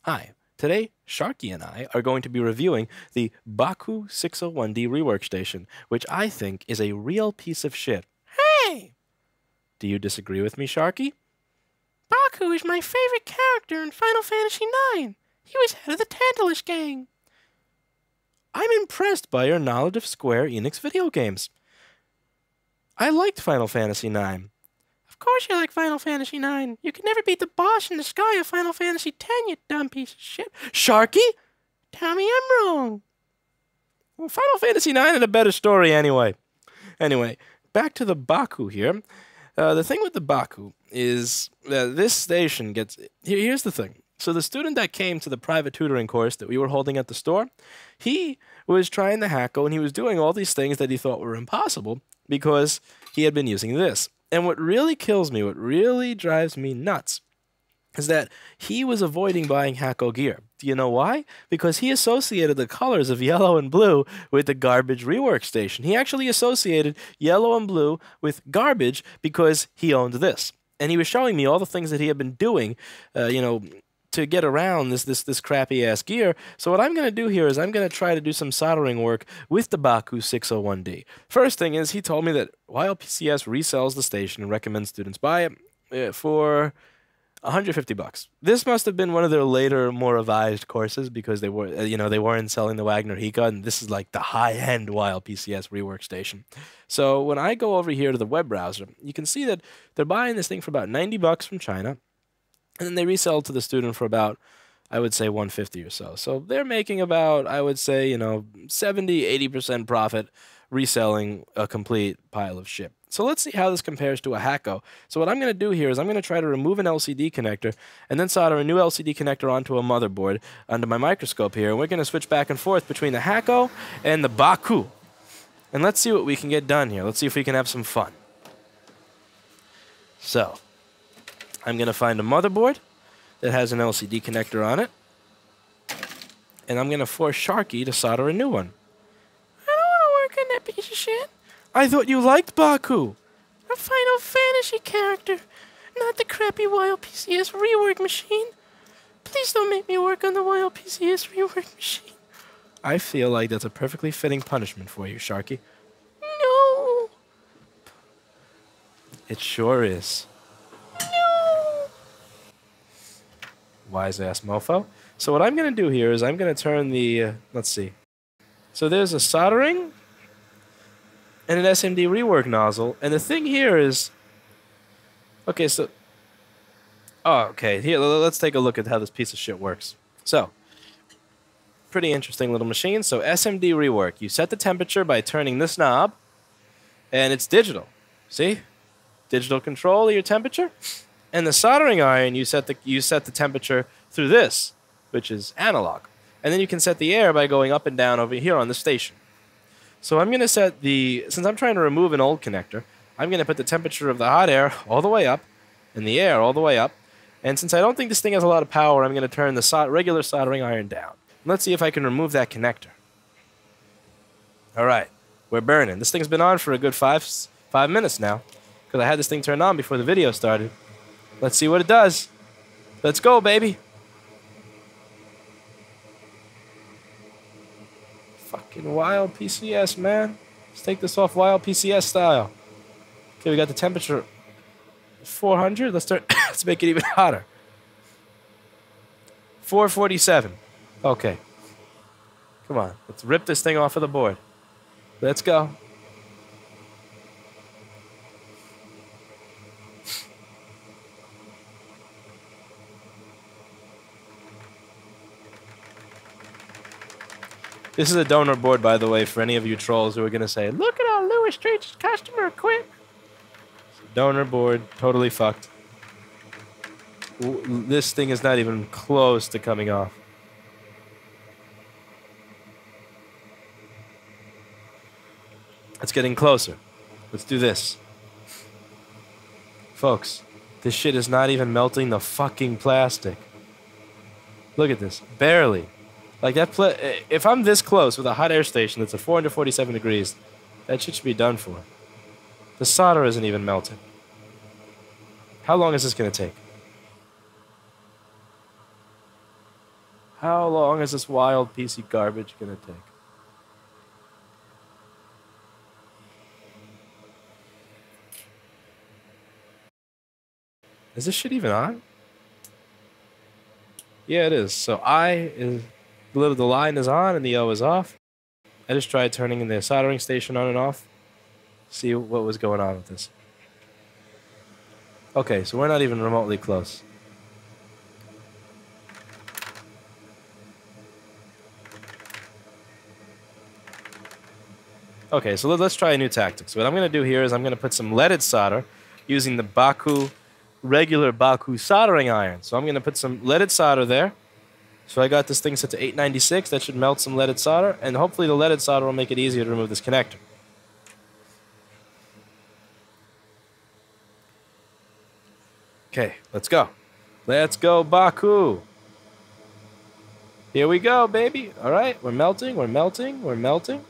Hi, today Sharky and I are going to be reviewing the Baku 601D rework station, which I think is a real piece of shit. Hey! Do you disagree with me, Sharky? Baku is my favorite character in Final Fantasy IX. He was head of the Tantalus gang. I'm impressed by your knowledge of Square Enix video games. I liked Final Fantasy IX. Of course you like Final Fantasy IX. You can never beat the boss in the sky of Final Fantasy X, you dumb piece of shit. Sharky? Tell me I'm wrong. Well, Final Fantasy IX had a better story anyway. Anyway, back to the Baku here. The thing with the Baku is that this station gets... Here's the thing. So the student that came to the private tutoring course that we were holding at the store, he was trying the Hakko, and he was doing all these things that he thought were impossible because he had been using this. And what really kills me, what really drives me nuts, is that he was avoiding buying Hakko gear. Do you know why? Because he associated the colors of yellow and blue with the garbage rework station. He actually associated yellow and blue with garbage because he owned this. And he was showing me all the things that he had been doing, to get around this crappy ass gear. So what I'm going to do here is I'm going to try to do some soldering work with the Baku 601D. First thing is he told me that WildPCS resells the station and recommends students buy it for $150. This must have been one of their later, more revised courses because they were, they weren't selling the Wagner Hika, and this is like the high-end WildPCS rework station. So when I go over here to the web browser, you can see that they're buying this thing for about $90 from China. And then they resell to the student for about, I would say, $150 or so. So they're making about, I would say, 70–80% profit reselling a complete pile of shit. So let's see how this compares to a Hakko. So what I'm going to do here is I'm going to try to remove an LCD connector and then solder a new LCD connector onto a motherboard under my microscope here. And we're going to switch back and forth between the Hakko and the Baku. And let's see what we can get done here. Let's see if we can have some fun. So I'm going to find a motherboard that has an LCD connector on it. And I'm going to force Sharky to solder a new one. I don't want to work on that piece of shit. I thought you liked Baku. A Final Fantasy character, not the crappy WildPCS rework machine. Please don't make me work on the WildPCS rework machine. I feel like that's a perfectly fitting punishment for you, Sharky. No. It sure is. Wise-ass mofo. So what I'm going to do here is I'm going to turn the... let's see. So there's a soldering and an SMD rework nozzle. And the thing here is... okay, so... oh, okay. Here, let's take a look at how this piece of shit works. So, pretty interesting little machine. So SMD rework. You set the temperature by turning this knob. And it's digital. See? Digital control of your temperature. And the soldering iron, you set the temperature through this, which is analog. And then you can set the air by going up and down over here on the station. So I'm going to set the... since I'm trying to remove an old connector, I'm going to put the temperature of the hot air all the way up and the air all the way up. And since I don't think this thing has a lot of power, I'm going to turn the regular soldering iron down. Let's see if I can remove that connector. All right. We're burning. This thing's been on for a good five minutes now because I had this thing turned on before the video started. Let's see what it does. Let's go, baby. Fucking WildPCS, man. Let's take this off WildPCS style. Okay, we got the temperature 400. Let's make it even hotter. 447. Okay. Come on. Let's rip this thing off of the board. Let's go. This is a donor board, by the way, for any of you trolls who are going to say, look at how Lewis treats his customer equipment. Donor board, totally fucked. This thing is not even close to coming off. It's getting closer. Let's do this. Folks, this shit is not even melting the fucking plastic. Look at this. Barely. Like that, if I'm this close with a hot air station that's at 447 degrees, that shit should be done for. The solder isn't even melted. How long is this going to take? How long is this wild PC garbage gonna take? Is this shit even on? Yeah, it is. So the line is on and the O is off. I just tried turning the soldering station on and off. See what was going on with this. Okay, so we're not even remotely close. Okay, so let's try a new tactic. So what I'm going to do here is I'm going to put some leaded solder using the Baku, regular Baku soldering iron. So I'm going to put some leaded solder there. So I got this thing set to 896. That should melt some leaded solder, and hopefully the leaded solder will make it easier to remove this connector. Okay, let's go. Let's go, Baku. Here we go, baby. All right, we're melting, we're melting, we're melting.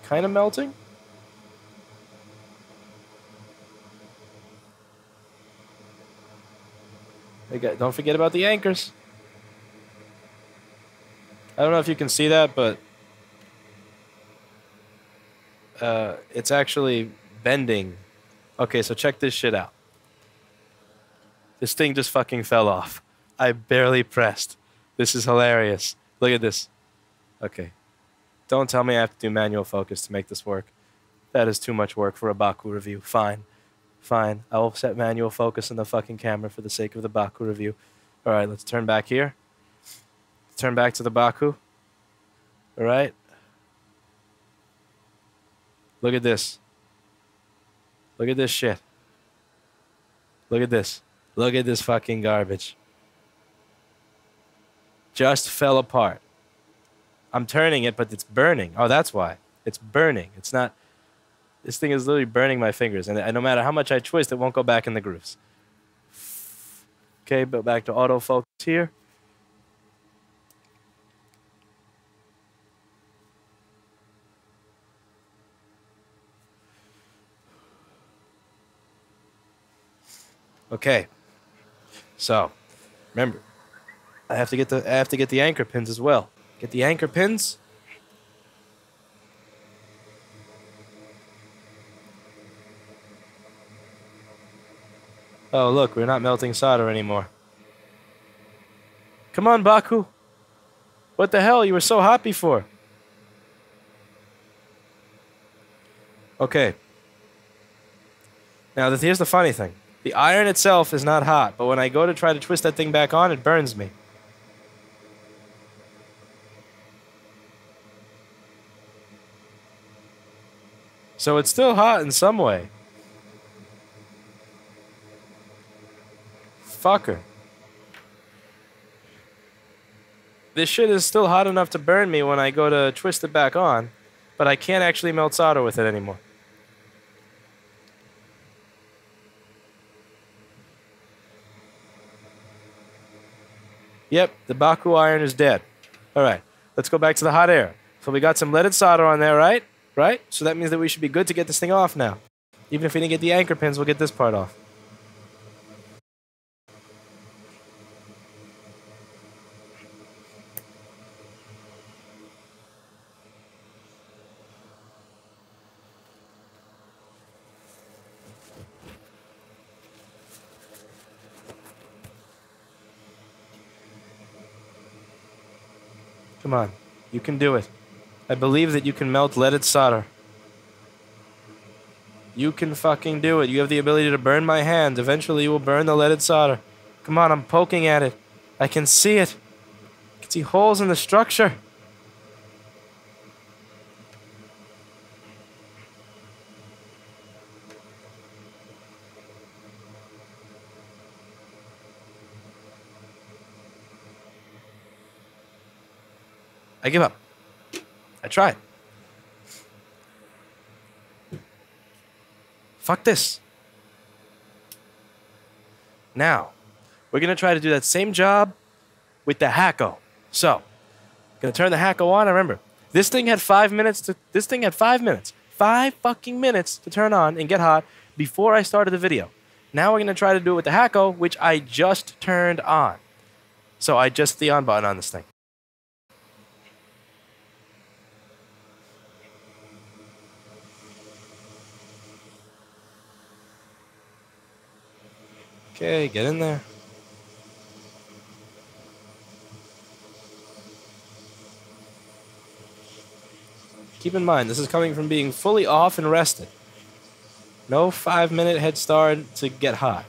Kind of melting. Don't forget about the anchors. I don't know if you can see that, but it's actually bending. Okay, so check this shit out. This thing just fucking fell off. I barely pressed. This is hilarious. Look at this. Okay. Don't tell me I have to do manual focus to make this work. That is too much work for a Baku review. Fine. Fine. I will set manual focus on the fucking camera for the sake of the Baku review. Alright, let's turn back here. Turn back to the Baku. Alright. Look at this. Look at this shit. Look at this. Look at this fucking garbage. Just fell apart. I'm turning it, but it's burning. Oh, that's why. It's burning. It's not... This thing is literally burning my fingers. And no matter how much I twist, it won't go back in the grooves. Okay, but back to autofocus here. Okay. So, remember, I have to get the anchor pins as well. Get the anchor pins. Oh, look, we're not melting solder anymore. Come on, Baku. What the hell? You were so hot before. Okay. Now, here's the funny thing. The iron itself is not hot, but when I go to try to twist that thing back on, it burns me. So it's still hot in some way. Fucker. This shit is still hot enough to burn me when I go to twist it back on, but I can't actually melt solder with it anymore. Yep, the Baku iron is dead. Alright, let's go back to the hot air. So we got some leaded solder on there, right? Right? So that means that we should be good to get this thing off now. Even if we didn't get the anchor pins, we'll get this part off. Come on, you can do it. I believe that you can melt leaded solder. You can fucking do it. You have the ability to burn my hand. Eventually you will burn the leaded solder. Come on, I'm poking at it. I can see it. I can see holes in the structure. I give up. I tried. Fuck this. Now, we're going to try to do that same job with the Hakko. So, going to turn the Hakko on. Remember, this thing had 5 minutes to... This thing had 5 minutes. 5 fucking minutes to turn on and get hot before I started the video. Now we're going to try to do it with the Hakko, which I just turned on. So I just the on button on this thing. Okay, get in there. Keep in mind, this is coming from being fully off and rested. No 5-minute head start to get hot.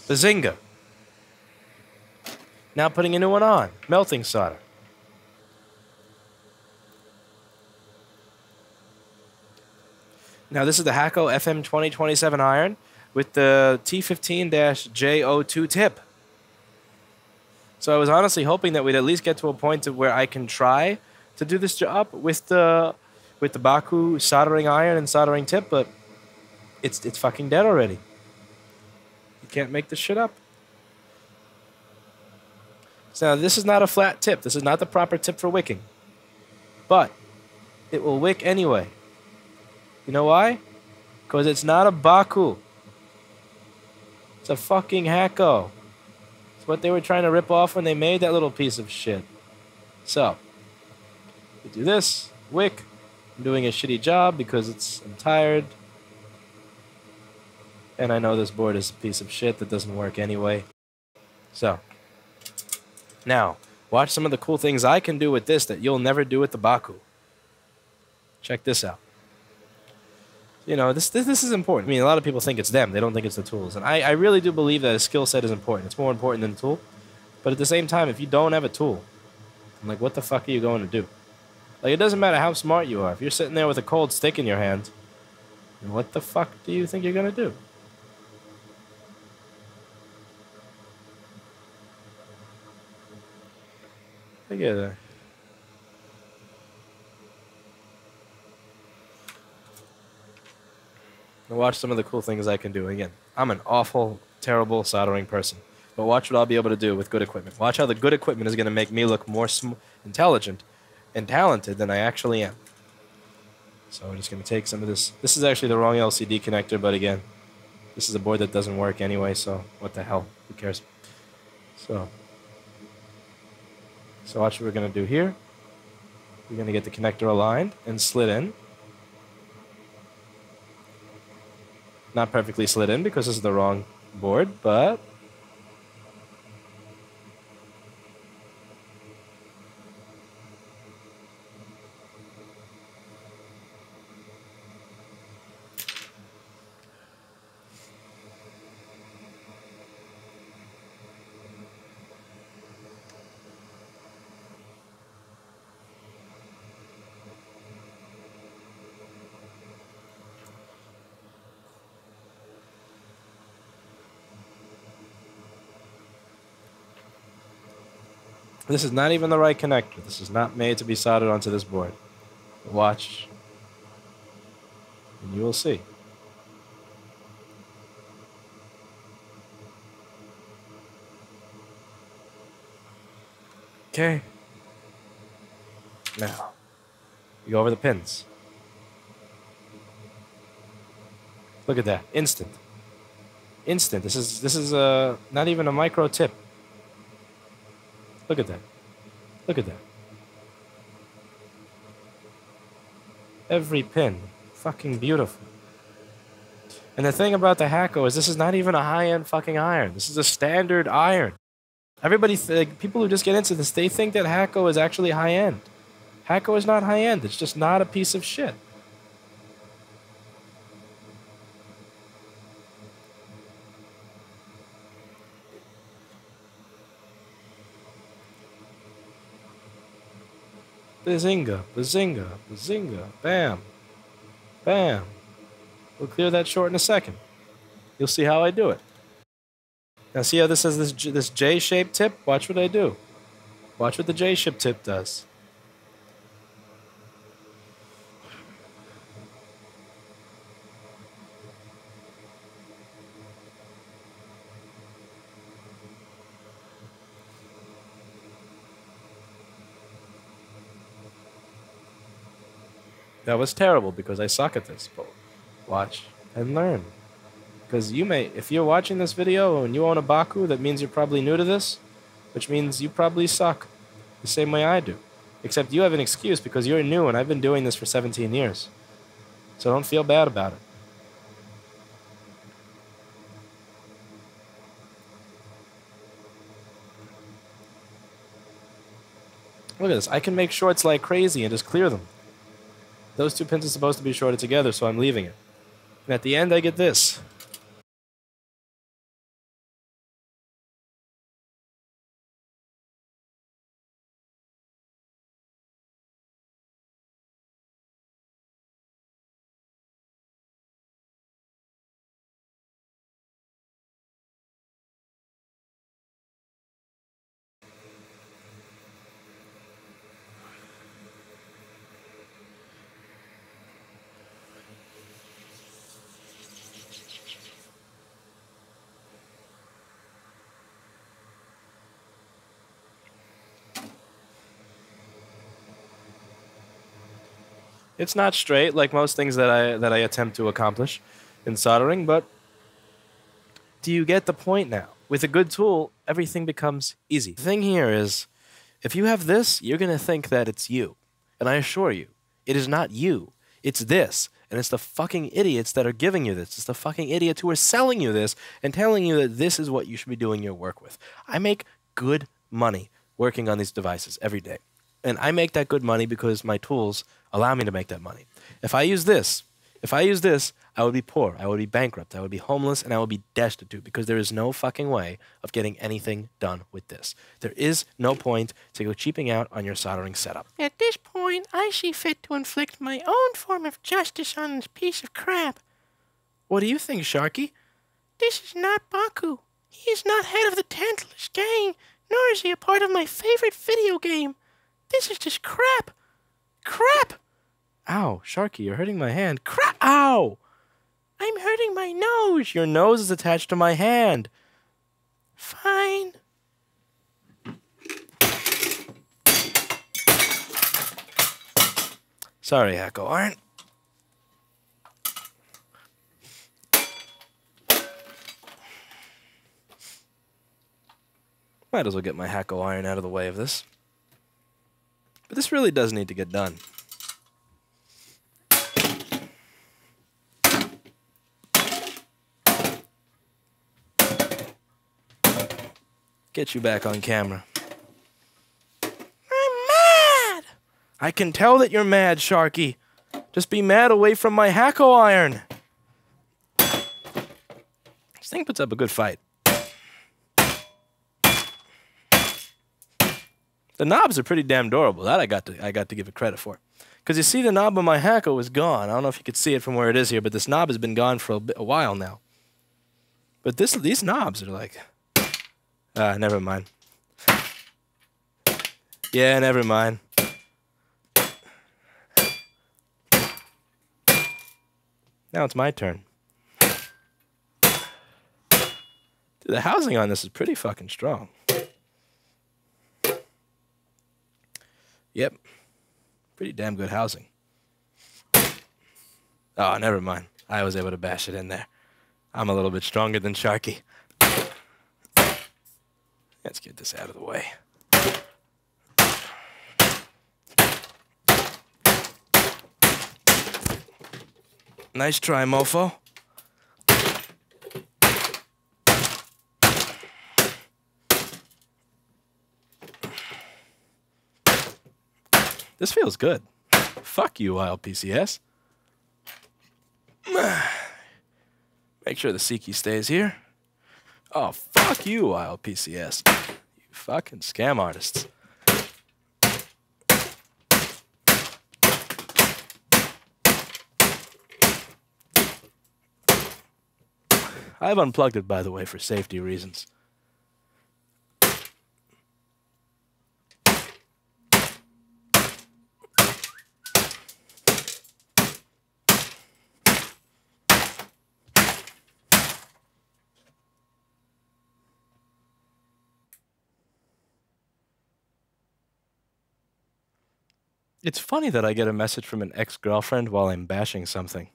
Bazinga. Now putting a new one on. Melting solder. Now this is the Hakko FM-2027 iron with the T15-JS02 tip. So I was honestly hoping that we'd at least get to a point where I can try to do this job with the Baku soldering iron and soldering tip, but it's fucking dead already. You can't make this shit up. So now this is not a flat tip. This is not the proper tip for wicking. But it will wick anyway. You know why? Because it's not a Baku. It's a fucking Hakko. It's what they were trying to rip off when they made that little piece of shit. So, we do this, wick. I'm doing a shitty job because I'm tired. And I know this board is a piece of shit that doesn't work anyway. So, now, watch some of the cool things I can do with this that you'll never do with the Baku. Check this out. You know, this is important. I mean, a lot of people think it's them. They don't think it's the tools. And I really do believe that a skill set is important. It's more important than a tool. But at the same time, if you don't have a tool, I'm like, what the fuck are you going to do? Like, it doesn't matter how smart you are. If you're sitting there with a cold stick in your hand, what the fuck do you think you're going to do? Look at that. And watch some of the cool things I can do. Again, I'm an awful, terrible soldering person. But watch what I'll be able to do with good equipment. Watch how the good equipment is going to make me look more intelligent and talented than I actually am. So I'm just going to take some of this. This is actually the wrong LCD connector, but again, this is a board that doesn't work anyway, so what the hell? Who cares? So watch what we're going to do here. We're going to get the connector aligned and slid in. Not perfectly slid in because this is the wrong board, but this is not even the right connector. This is not made to be soldered onto this board. Watch, and you will see. Okay. Now, you go over the pins. Look at that. Instant. Instant. This is not even a micro tip. Look at that. Look at that. Every pin. Fucking beautiful. And the thing about the Hakko is this is not even a high-end fucking iron. This is a standard iron. Everybody, people who just get into this, they think that Hakko is actually high-end. Hakko is not high-end. It's just not a piece of shit. Bazinga, bazinga, bazinga, bam, bam. We'll clear that short in a second. You'll see how I do it. Now see how this has this J-shaped tip? Watch what I do. Watch what the J-shaped tip does. That was terrible because I suck at this, but watch and learn. Because you may, if you're watching this video and you own a Baku, that means you're probably new to this, which means you probably suck the same way I do. Except you have an excuse because you're new and I've been doing this for 17 years. So don't feel bad about it. Look at this. I can make shorts like crazy and just clear them. Those two pins are supposed to be shorted together, so I'm leaving it. And at the end, I get this. It's not straight like most things that I attempt to accomplish in soldering, but do you get the point now? With a good tool, everything becomes easy. The thing here is, if you have this, you're going to think that it's you. And I assure you, it is not you. It's this. And it's the fucking idiots that are giving you this. It's the fucking idiots who are selling you this and telling you that this is what you should be doing your work with. I make good money working on these devices every day. And I make that good money because my tools allow me to make that money. If I use this, I would be poor, I would be bankrupt, I would be homeless, and I would be destitute because there is no fucking way of getting anything done with this. There is no point to go cheaping out on your soldering setup. At this point, I see fit to inflict my own form of justice on this piece of crap. What do you think, Sharky? This is not Baku. He is not head of the Tantalus gang, nor is he a part of my favorite video game. This is just crap. Crap! Ow, Sharky, you're hurting my hand. Crap! Ow! I'm hurting my nose. Your nose is attached to my hand. Fine. Sorry, Hakko Iron. Might as well get my Hakko Iron out of the way of this. But this really does need to get done. Get you back on camera. I'm mad! I can tell that you're mad, Sharky. Just be mad away from my Hakko Iron. This thing puts up a good fight. The knobs are pretty damn durable. That I got to give it credit for. Because you see, the knob on my Hakko is gone. I don't know if you could see it from where it is here, but this knob has been gone for a while now. But these knobs are like... never mind. Yeah, never mind. Now it's my turn. Dude, the housing on this is pretty fucking strong. Yep. Pretty damn good housing. Oh, never mind. I was able to bash it in there. I'm a little bit stronger than Sharky. Let's get this out of the way. Nice try, mofo. This feels good. Fuck you, WildPCS. Make sure the C key stays here. Oh, fuck you, WildPCS. You fucking scam artists. I've unplugged it, by the way, for safety reasons. It's funny that I get a message from an ex-girlfriend while I'm bashing something.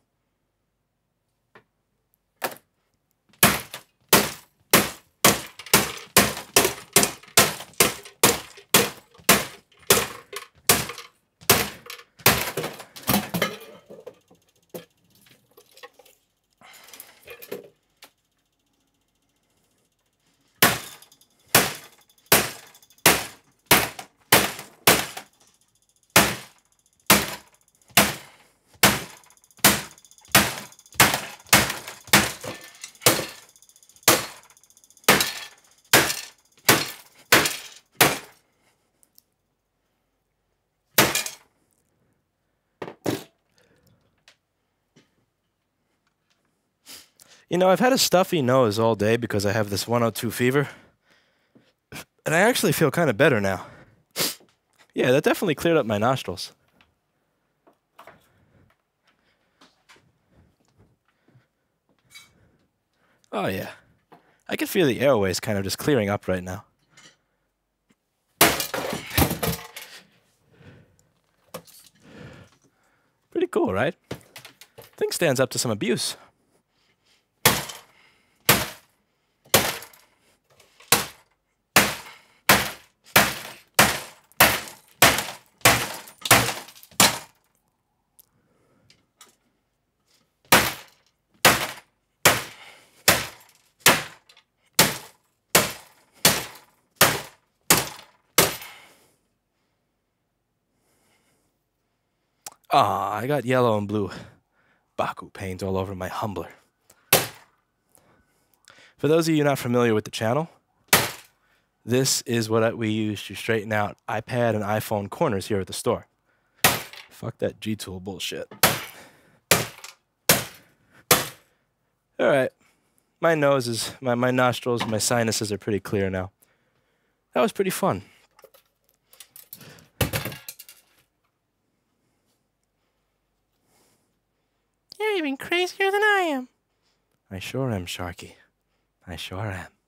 You know, I've had a stuffy nose all day because I have this 102 fever. And I actually feel kind of better now. Yeah, that definitely cleared up my nostrils. Oh, yeah. I can feel the airways kind of just clearing up right now. Pretty cool, right? Thing stands up to some abuse. Ah, I got yellow and blue Baku paint all over my Humbler. For those of you not familiar with the channel, this is what we use to straighten out iPad and iPhone corners here at the store. Fuck that G-tool bullshit. Alright. My nose is, my nostrils, my sinuses are pretty clear now. That was pretty fun. You're even crazier than I am. I sure am, Sharky. I sure am.